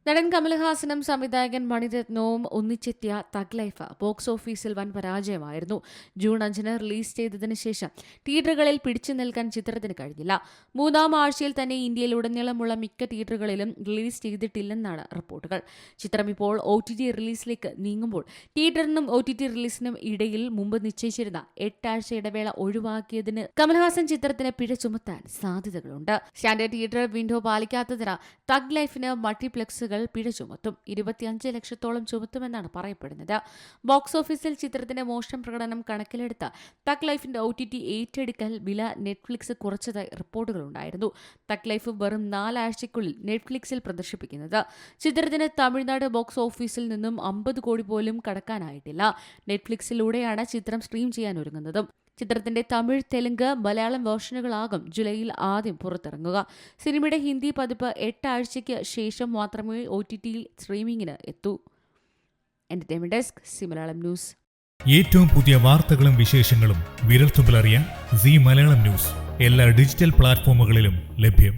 നടൻ കമൽഹാസനും സംവിധായകൻ മണിരത്നവും ഒന്നിച്ചെത്തിയ thug life box ഓഫീസിൽ വൻ പരാജയമായിരുന്നു. ജൂൺ 5 റിലീസ് ചെയ്തതിനു ശേഷം തിയേറ്ററുകളിൽ പിടിച്ചു നിൽക്കാൻ ചിത്രത്തിന് കഴിഞ്ഞില്ല. മൂന്നാം ആഴ്ചയിൽ തന്നെ ഇന്ത്യയിലുടനീളമുള്ള മിക്ക തിയേറ്ററുകളിലും റിലീസ് ചെയ്തിട്ടില്ലെന്നാണ് റിപ്പോർട്ടുകൾ. ചിത്രം ഇപ്പോൾ OTT റിലീസിലേക്ക് നീങ്ങുമ്പോൾ തിയേറ്ററിനും OTT റിലീസിനും ഇടയിൽ മുമ്പ് നിശ്ചയിച്ചിരുന്ന 8 ആഴ്ച ഇടവേള ഒഴിവാക്കിയതിന് കമൽഹാസൻ ചിത്രത്തിന് പിഴ ചുമത്താൻ സാധ്യതകളുണ്ട്. സ്റ്റാൻഡേർഡ് തിയേറ്റർ വിൻഡോ പാലിക്കാത്തതിന് തഗ് ലൈഫിന് മൾട്ടിപ്ലക്സുകൾ പിഴ ചുമത്തും. 25 ലക്ഷത്തോളം ചുമത്തുമെന്നാണ് പറയപ്പെടുന്നത്. ബോക്സ് ഓഫീസിൽ ചിത്രത്തിന്റെ മോശം പ്രകടനം കണക്കിലെടുത്ത് തഗ് ലൈഫിന്റെ OTT ഏറ്റെടുക്കൽ വില നെറ്റ്ഫ്ലിക്സ് കുറച്ചതായി റിപ്പോർട്ടുകളുണ്ടായിരുന്നു. തഗ് ലൈഫ് വെറും 4 ആഴ്ചയ്ക്കുള്ളിൽ നെറ്റ്ഫ്ലിക്സിൽ പ്രദർശിപ്പിക്കുന്നത്. ചിത്രത്തിന് തമിഴ്നാട് ബോക്സ് ഓഫീസിൽ നിന്നും 50 കോടി പോലും കടക്കാനായിട്ടില്ല. നെറ്റ്ഫ്ലിക്സിലൂടെയാണ് ചിത്രം സ്ട്രീം ചെയ്യാൻ ഒരുങ്ങുന്നതും. ചിത്രത്തിന്റെ തമിഴ്, തെലുങ്ക്, മലയാളം വേർഷനുകളാകും ജൂലൈയിൽ ആദ്യം പുറത്തിറങ്ങുക. സിനിമയുടെ ഹിന്ദി പതിപ്പ് 8 ആഴ്ചയ്ക്ക് ശേഷം മാത്രമേ OTTയിൽ സ്ട്രീമിംഗിന് എത്തൂ. Entertainment desk, Zee Malayalam News. ഏറ്റവും പുതിയ വാർത്തകളും വിശേഷങ്ങളും വിരൽത്തുമ്പിലറിയാൻ സി മലയാളം ന്യൂസ് എല്ലാ ഡിജിറ്റൽ പ്ലാറ്റ്ഫോമുകളിലും ലഭ്യം.